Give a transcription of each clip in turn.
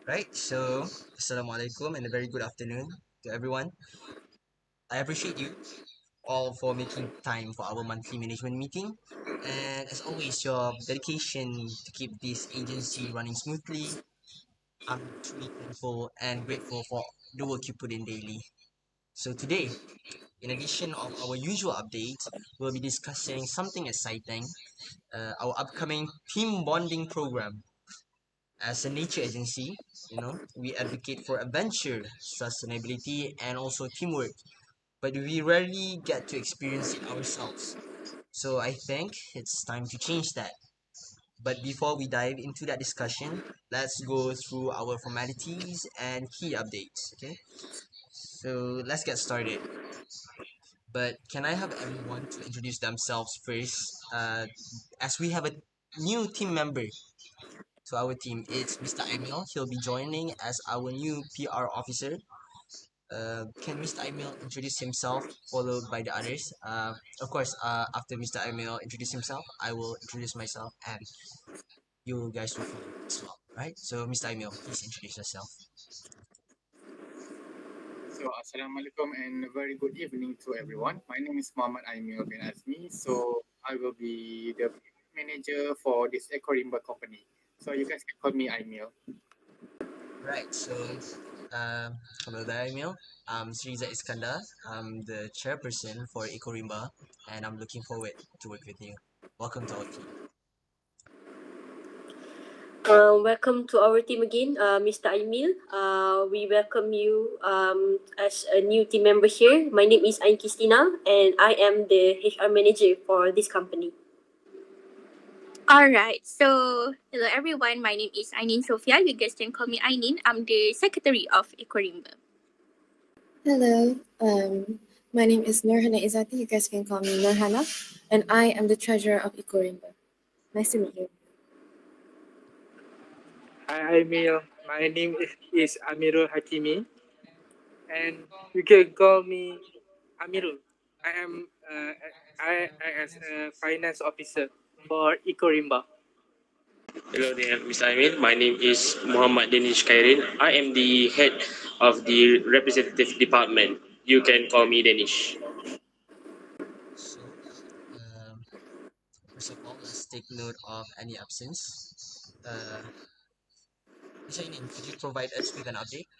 Right, so Assalamualaikum and a very good afternoon to everyone. I appreciate you all for making time for our monthly management meeting. And as always, your dedication to keep this agency running smoothly. I'm truly thankful and grateful for the work you put in daily. So today, in addition of our usual updates, we'll be discussing something exciting, our upcoming team bonding program. As a nature agency, we advocate for adventure, sustainability, and also teamwork, but we rarely get to experience it ourselves. So I think it's time to change that. But before we dive into that discussion, let's go through our formalities and key updates. Okay, so let's get started. But can I have everyone to introduce themselves first? As we have a new team member to our team, it's Mr. Emil. He'll be joining as our new PR officer. Can Mr. Emil introduce himself, followed by the others? Of course, after Mr. Emil introduce himself, I will introduce myself, and you guys will follow as well, right? So, Mr. Emil, please introduce yourself. So, Assalamualaikum and a very good evening to everyone. My name is Muhammad Aimil bin Azmi. So, I will be the manager for this EcoRimba company. So, you guys can call me Aimil. Right. So, hello there, Emil. I'm Sriza Iskandar. I'm the chairperson for EcoRimba, and I'm looking forward to work with you. Welcome to our team. Welcome to our team again, Mr. Aimil. We welcome you as a new team member here. My name is Ain Christina, and I am the HR manager for this company. All right. So, hello everyone. My name is Ainin Sofia. You guys can call me Ainin. I'm the secretary of EcoRimba. Hello, my name is Nurhana Izati. You guys can call me Nurhana, and I am the treasurer of EcoRimba. Nice to meet you. Hi, Emil. My name is Amirul Hakimi, and you can call me Amirul. I am I as a finance officer for EcoRimba. Hello there, Mr. Amin. My name is Muhammad Danish Kairin. I am the head of the representative department. You can call me Danish. So, um, first of all, let's take note of any absence. Ms. Ainin, could you provide us with an update?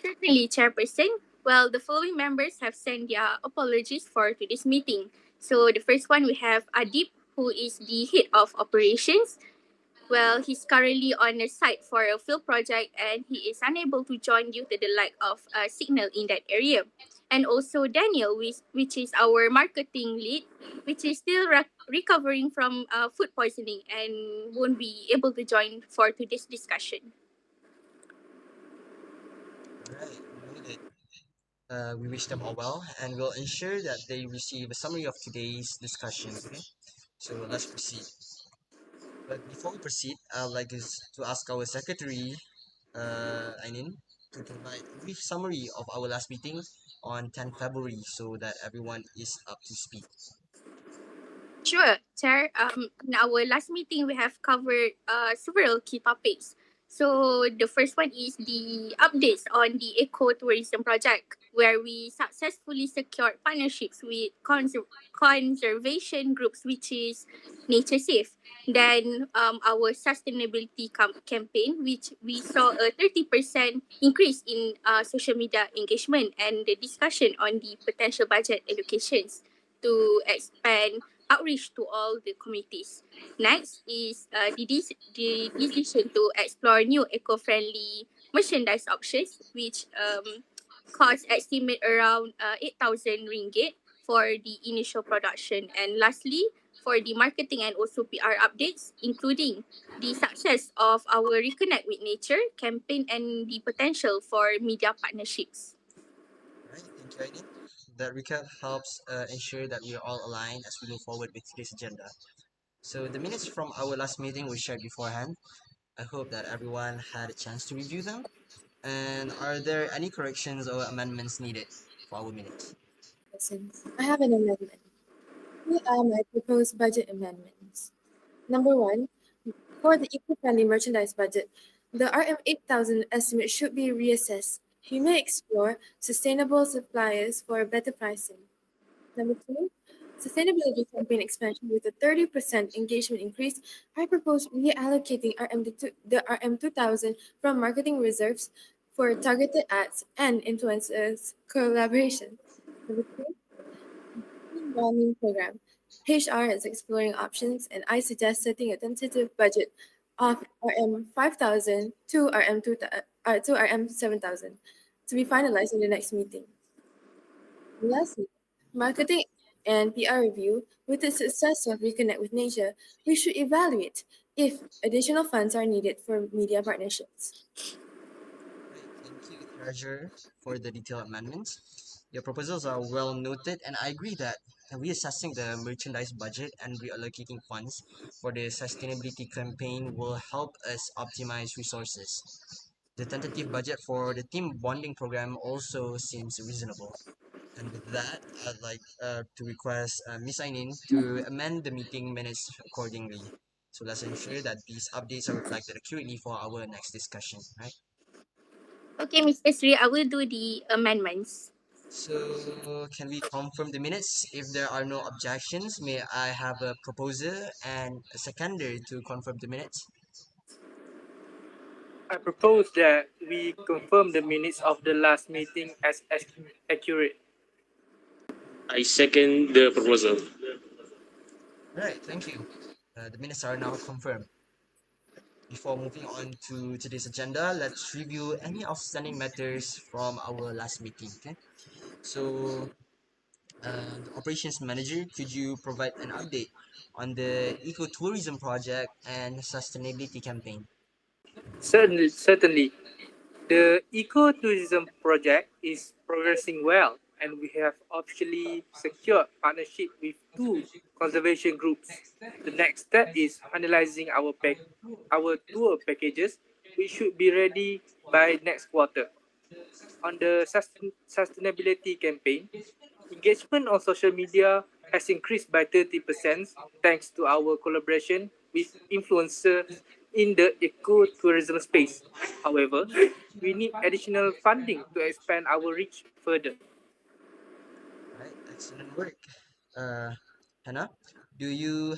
Certainly, Chairperson. Well, the following members have sent their apologies for today's meeting. So, the first one we have Adib, who is the head of operations. Well, he's currently on a site for a field project and he is unable to join due to the lack of signal in that area. And also Daniel, which is our marketing lead, which is still recovering from food poisoning and won't be able to join for today's discussion. Right, noted. We wish them all well, and we'll ensure that they receive a summary of today's discussion. Okay, so let's proceed. But before we proceed, I'd like us to ask our secretary, Ainin, to provide a brief summary of our last meeting on 10 February so that everyone is up to speed. Sure, Chair. In our last meeting, we have covered several key topics. So the first one is the updates on the eco-tourism project, where we successfully secured partnerships with conservation groups, which is Nature Safe. Then our sustainability campaign, which we saw a 30% increase in social media engagement and the discussion on the potential budget allocations to expand outreach to all the communities. Next is the decision to explore new eco-friendly merchandise options, which cost estimate around 8,000 ringgit for the initial production. And lastly, for the marketing and also PR updates, including the success of our Reconnect with Nature campaign and the potential for media partnerships. Right, thank you, Ainin. That recap helps ensure that we are all aligned as we move forward with today's agenda. So the minutes from our last meeting were shared beforehand. I hope that everyone had a chance to review them. And are there any corrections or amendments needed for our minutes? Listen, I have an amendment. Here are my proposed budget amendments. Number one, for the eco-friendly merchandise budget, The RM8000 estimate should be reassessed. We may explore sustainable suppliers for better pricing. Number two, sustainability campaign expansion with a 30% engagement increase. I propose reallocating the RM2000 from marketing reserves for targeted ads and influencers collaboration. Number three, teen bonding program. HR is exploring options, and I suggest setting a tentative budget of RM5000 to RM7000 to be finalized in the next meeting. Lastly, marketing and PR review. With the success of Reconnect with Nature, we should evaluate if additional funds are needed for media partnerships. Right, thank you, Treasurer, for the detailed amendments. Your proposals are well noted, and I agree that reassessing the merchandise budget and reallocating funds for the sustainability campaign will help us optimize resources. The tentative budget for the team bonding program also seems reasonable. And with that, I'd like to request Ms. Ainin to amend the meeting minutes accordingly. So let's ensure that these updates are reflected accurately for our next discussion, right? Okay, Mr. Sri, I will do the amendments. So can we confirm the minutes? If there are no objections, may I have a proposer and a seconder to confirm the minutes? I propose that we confirm the minutes of the last meeting as accurate. I second the proposal. Right, thank you. The minutes are now confirmed. Before moving on to today's agenda, let's review any outstanding matters from our last meeting. Okay, so the operations manager, could you provide an update on the ecotourism project and sustainability campaign? Certainly, the ecotourism project is progressing well, and we have officially secured partnership with two conservation groups. The next step is finalizing our tour packages, which should be ready by next quarter. On the sustainability campaign, engagement on social media has increased by 30% thanks to our collaboration with influencers in the ecotourism space. However, we need additional funding to expand our reach further. Right, excellent work. Uh, Hannah, do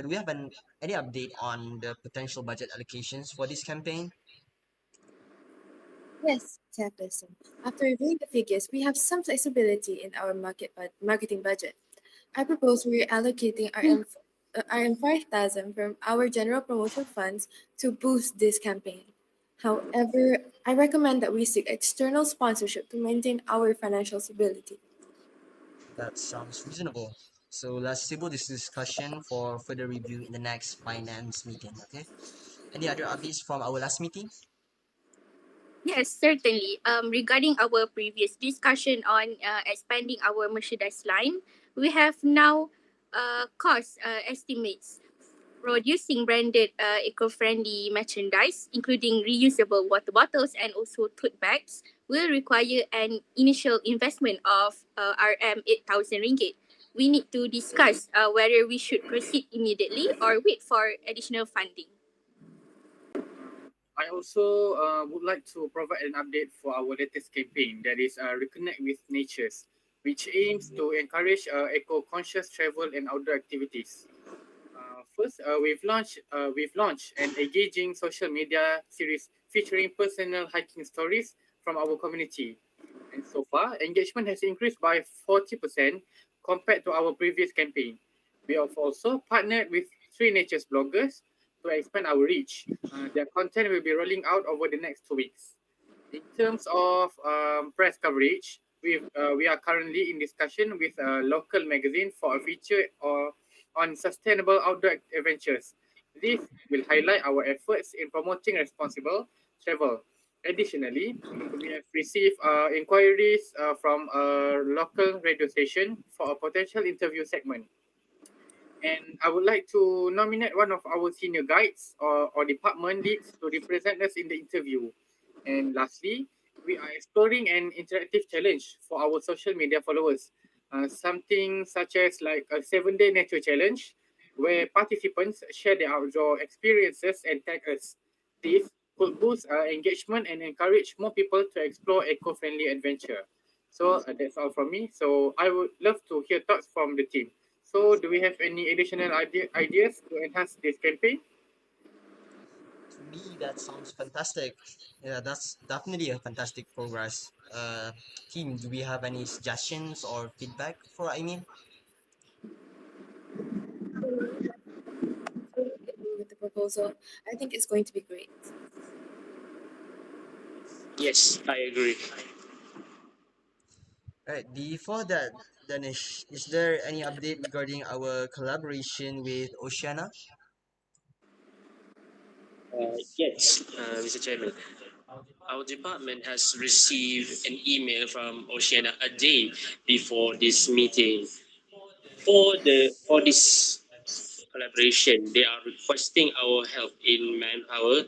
we have any update on the potential budget allocations for this campaign? Yes, Chairperson. After reviewing the figures, we have some flexibility in our marketing budget. I propose reallocating RM5000 from our general promotion funds to boost this campaign. However, I recommend that we seek external sponsorship to maintain our financial stability. That sounds reasonable. So let's table this discussion for further review in the next finance meeting. Okay. Any other updates from our last meeting? Yes, certainly. Regarding our previous discussion on expanding our merchandise line, we have now cost estimates. Producing branded eco-friendly merchandise, including reusable water bottles and also tote bags, will require an initial investment of RM8000 ringgit. We need to discuss whether we should proceed immediately or wait for additional funding. I also would like to provide an update for our latest campaign, that is Reconnect with Natures, which aims to encourage eco-conscious travel and outdoor activities. First, we've launched an engaging social media series featuring personal hiking stories from our community. And so far, engagement has increased by 40% compared to our previous campaign. We have also partnered with three natures bloggers to expand our reach. Their content will be rolling out over the next 2 weeks. In terms of press coverage, we are currently in discussion with a local magazine for a feature on sustainable outdoor adventures. This will highlight our efforts in promoting responsible travel. Additionally, we have received inquiries from a local radio station for a potential interview segment. And I would like to nominate one of our senior guides or department leads to represent us in the interview. And lastly, we are exploring an interactive challenge for our social media followers. Something such as like a 7-day nature challenge where participants share their outdoor experiences and tag us. This could boost engagement and encourage more people to explore eco-friendly adventure. So that's all from me. So I would love to hear thoughts from the team. So do we have any additional ideas to enhance this campaign? To me, that sounds fantastic. Yeah, that's definitely a fantastic progress. Team, do we have any suggestions or feedback for Aimee? With the proposal, I think it's going to be great. Yes, I agree. Right, before that, Danish, is there any update regarding our collaboration with Oceana? Yes, Mr. Chairman. Our department has received an email from Oceana a day before this meeting. For this collaboration, they are requesting our help in manpower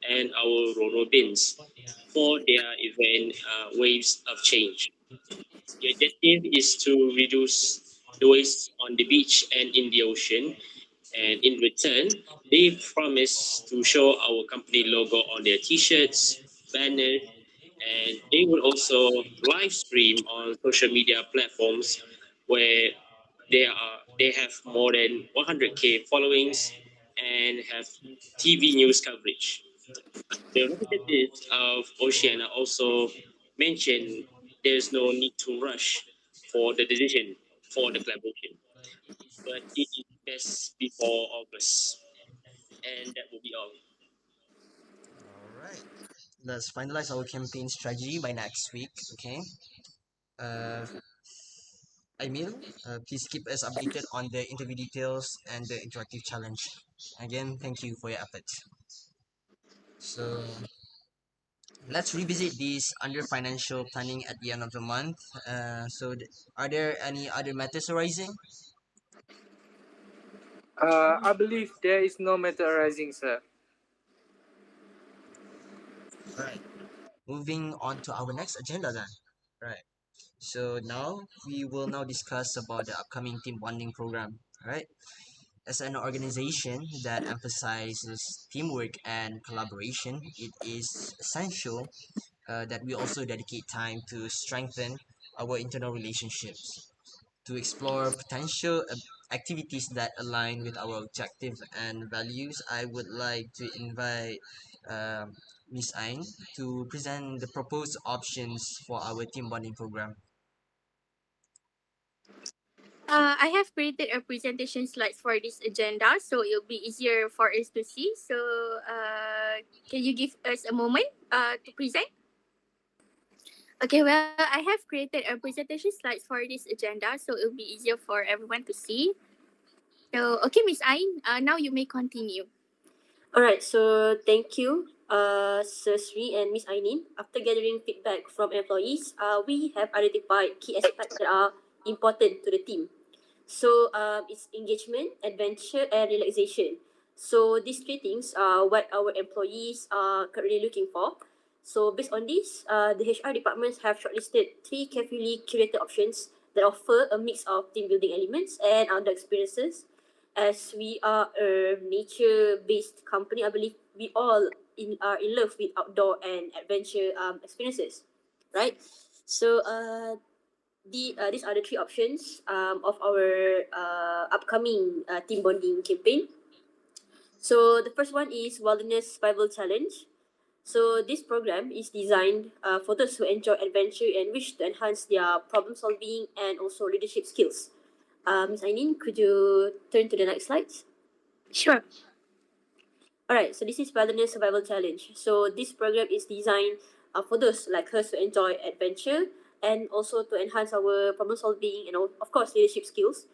and our roro bins for their event Waves of Change. The objective is to reduce the waste on the beach and in the ocean, and in return, they promise to show our company logo on their t-shirts, banners, and they will also live stream on social media platforms where they have more than 100K followings and have TV news coverage. The representatives of Oceania also mentioned there's no need to rush for the decision for the collaboration, but it is best before August. And that will be all. All right, let's finalize our campaign strategy by next week. Okay. Uh, Emil, please keep us updated on the interview details and the interactive challenge. Again, thank you for your efforts. So let's revisit this under financial planning at the end of the month. Are there any other matters arising? I believe there is no matter arising, sir. All right, moving on to our next agenda then. Right. So now we will now discuss about the upcoming team bonding program. All right. As an organization that emphasizes teamwork and collaboration, it is essential that we also dedicate time to strengthen our internal relationships, to explore potential activities that align with our objectives and values. I would like to invite Miss Ain to present the proposed options for our team bonding program. I have created a presentation slides for this agenda, so it'll be easier for us to see. So, can you give us a moment to present? Okay, well, I have created a presentation slides for this agenda, so it'll be easier for everyone to see. So, okay, Miss Ain, now you may continue. All right, so thank you, Sir Sri and Miss Ainin. After gathering feedback from employees, we have identified key aspects that are important to the team. So it's engagement, adventure, and relaxation. So these three things are what our employees are currently looking for. So based on this, the HR departments have shortlisted three carefully curated options that offer a mix of team building elements and outdoor experiences. As we are a nature-based company, I believe we all are in love with outdoor and adventure experiences, right? So these are the three options of our upcoming team bonding campaign. So the first one is Wilderness Survival Challenge. So this program is designed for those who enjoy adventure and wish to enhance their problem solving and also leadership skills. Ms. Ainin, could you turn to the next slides? Sure. Alright, so this is Wilderness Survival Challenge. So this program is designed for those like us to enjoy adventure and also to enhance our problem solving and of course leadership skills.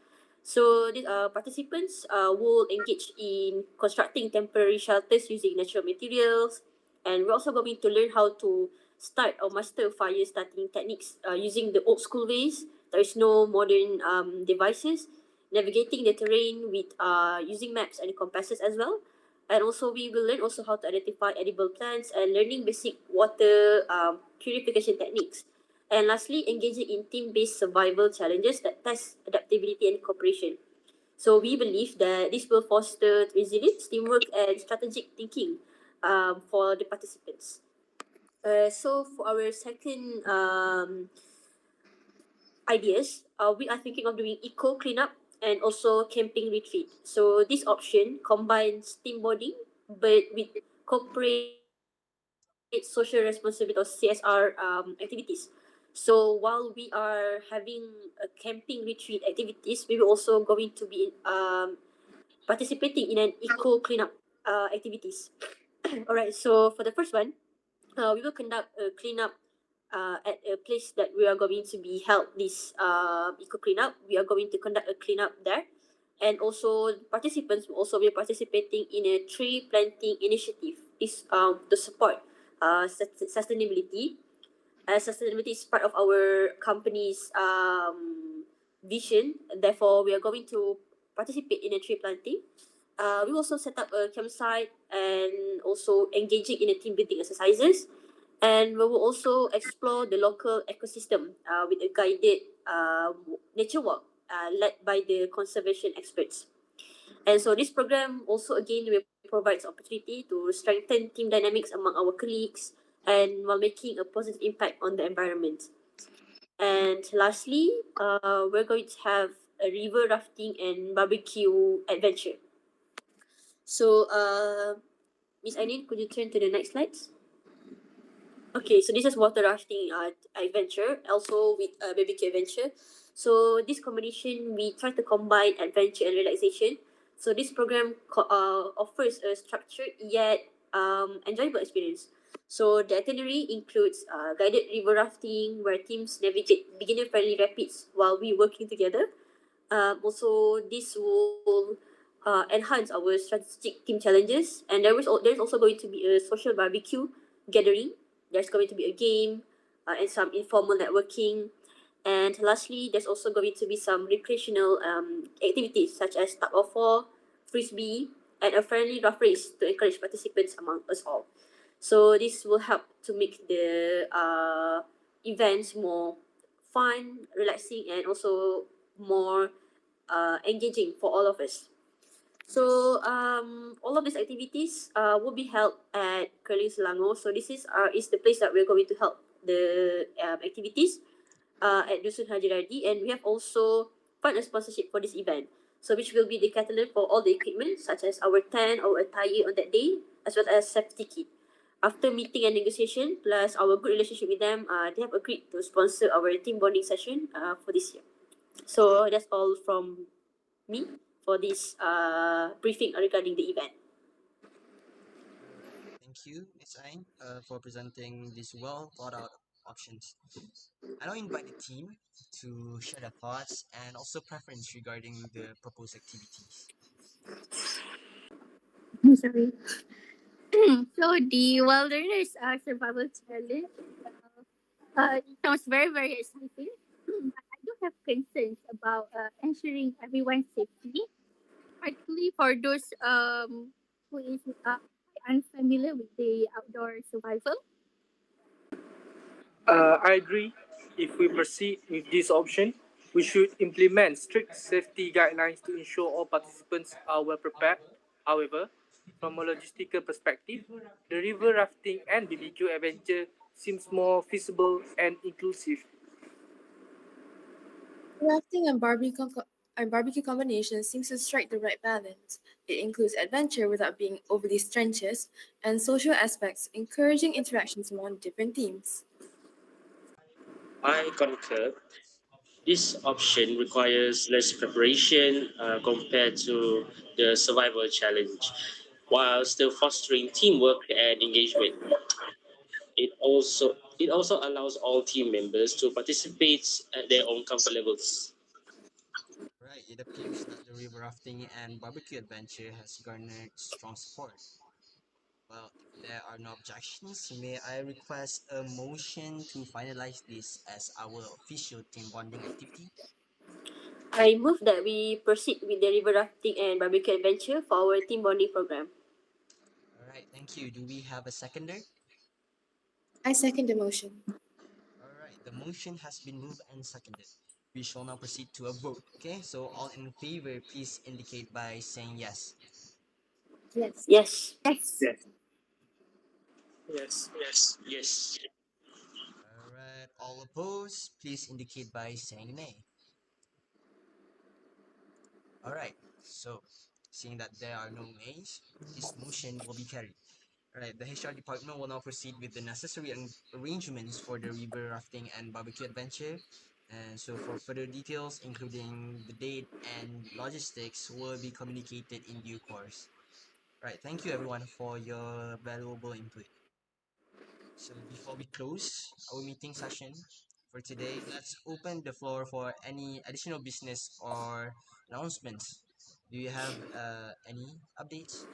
So these participants will engage in constructing temporary shelters using natural materials, and we're also going to learn how to start or master fire starting techniques using the old school ways. There is no modern devices. Navigating the terrain with using maps and compasses as well, and also we will learn also how to identify edible plants and learning basic water purification techniques. And lastly, engaging in team-based survival challenges that test adaptability and cooperation. So we believe that this will foster resilience, teamwork, and strategic thinking for the participants. So for our second ideas, we are thinking of doing eco cleanup and also camping retreat. So this option combines team bonding but with corporate social responsibility or CSR activities. So while we are having a camping retreat activities, we will also going to be participating in an eco cleanup activities. Alright, so for the first one, we will conduct a cleanup at a place that we are going to be held this eco cleanup. We are going to conduct a cleanup there, and also participants will also be participating in a tree planting initiative. This to support sustainability. Sustainability is part of our company's vision. Therefore, we are going to participate in a tree planting. We also set up a campsite and also engaging in a team building exercises. And we will also explore the local ecosystem with a guided nature walk led by the conservation experts. And so this program also again will provides opportunity to strengthen team dynamics among our colleagues and while making a positive impact on the environment. And lastly, we're going to have a river rafting and barbecue adventure. So, Miss Aileen, could you turn to the next slides? Okay, so this is water rafting adventure, also with barbecue adventure. So this combination, we try to combine adventure and relaxation. So this program offers a structured yet enjoyable experience. So the itinerary includes guided river rafting where teams navigate beginner-friendly rapids while we working together. Also, this will enhance our strategic team challenges, and there's also going to be a social barbecue gathering. There's going to be a game and some informal networking. And lastly, there's also going to be some recreational activities such as tug of war, frisbee, and a friendly rough race to encourage participants among us all. So this will help to make the events more fun, relaxing, and also more engaging for all of us. So all of these activities will be held at Curling Selangor. So this is the place that we're going to help the activities at Dusun Haji Radi, and we have also found a sponsorship for this event. So which will be the catalyst for all the equipment such as our tent, our attire on that day, as well as safety kit. After meeting and negotiation, plus our good relationship with them, they have agreed to sponsor our team bonding session for this year. So that's all from me for this briefing regarding the event. All right. Thank you, Ms. Ain, for presenting these well thought out options. I now invite the team to share their thoughts and also preference regarding the proposed activities. Sorry. So the wilderness survival challenge it sounds very very exciting. But I do have concerns about ensuring everyone's safety, particularly for those who is unfamiliar with the outdoor survival. I agree. If we proceed with this option, we should implement strict safety guidelines to ensure all participants are well prepared. However, from a logistical perspective, the river rafting and BBQ adventure seems more feasible and inclusive. Rafting and barbecue combination seems to strike the right balance. It includes adventure without being overly strenuous and social aspects, encouraging interactions among different teams. I concur. This option requires less preparation compared to the survival challenge, while still fostering teamwork and engagement. It also allows all team members to participate at their own comfort levels. Right. It appears that the river rafting and barbecue adventure has garnered strong support. Well, if there are no objections, may I request a motion to finalize this as our official team bonding activity? I move that we proceed with the river rafting and barbecue adventure for our team bonding program. All right, thank you. Do we have a seconder? I second the motion. All right, the motion has been moved and seconded. We shall now proceed to a vote. Okay, so all in favor, please indicate by saying yes. Yes. Yes. Yes. Yes. Yes. Yes. All right. All opposed, please indicate by saying nay. All right. So, seeing that there are no nays, this motion will be carried. All right. The HR department will now proceed with the necessary arrangements for the river rafting and barbecue adventure. And so, for further details, including the date and logistics, will be communicated in due course. Right. Thank you, everyone, for your valuable input. So before we close our meeting session for today, let's open the floor for any additional business or announcements. Do you have any updates?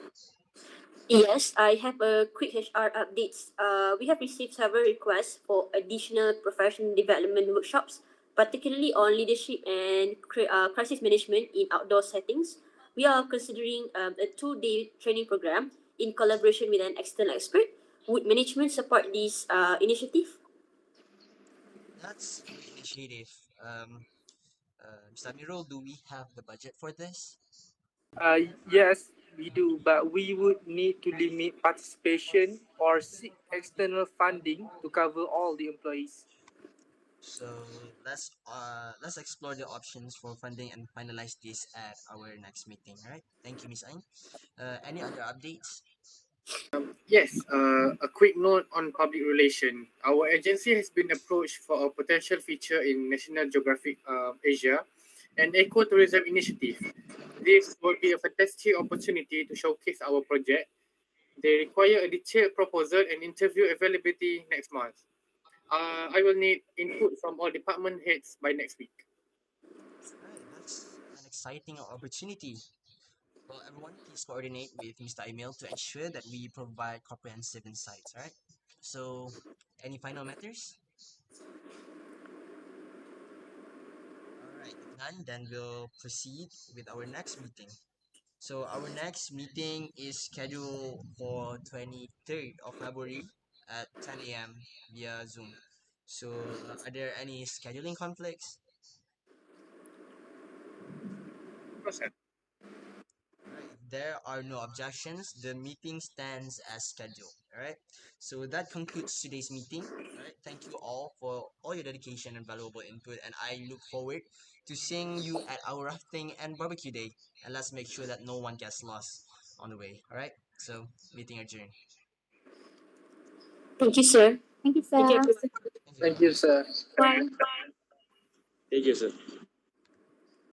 Yes, I have a quick HR updates. We have received several requests for additional professional development workshops, particularly on leadership and crisis management in outdoor settings. We are considering a 2-day training program in collaboration with an external expert. Would management support this initiative? That's a great initiative. Mr. Amirul, do we have the budget for this? Yes, we do, but we would need to limit participation or seek external funding to cover all the employees. So let's explore the options for funding and finalize this at our next meeting. All right. Thank you, Miss Ain. Any other updates? Yes, a quick note on public relation. Our agency has been approached for a potential feature in National Geographic Asia, an ecotourism initiative. This will be a fantastic opportunity to showcase our project. They require a detailed proposal and interview availability next month. I will need input from all department heads by next week. Right, that's an exciting opportunity. Well, everyone, please coordinate with Mr. Emil to ensure that we provide comprehensive insights, all right? So, any final matters? All right, if none, then we'll proceed with our next meeting. So, our next meeting is scheduled for 23rd of February at 10 a.m. via Zoom. So, are there any scheduling conflicts? No, sir. Alright, if there are no objections, the meeting stands as scheduled. Alright, so that concludes today's meeting. Alright, thank you all for all your dedication and valuable input, and I look forward to seeing you at our rafting and barbecue day. And let's make sure that no one gets lost on the way. Alright, so meeting adjourned. Thank you, sir. Thank you, Thank you, sir. everyone. Thank you, Thank you, everyone. sir. Bye. Thank you, sir.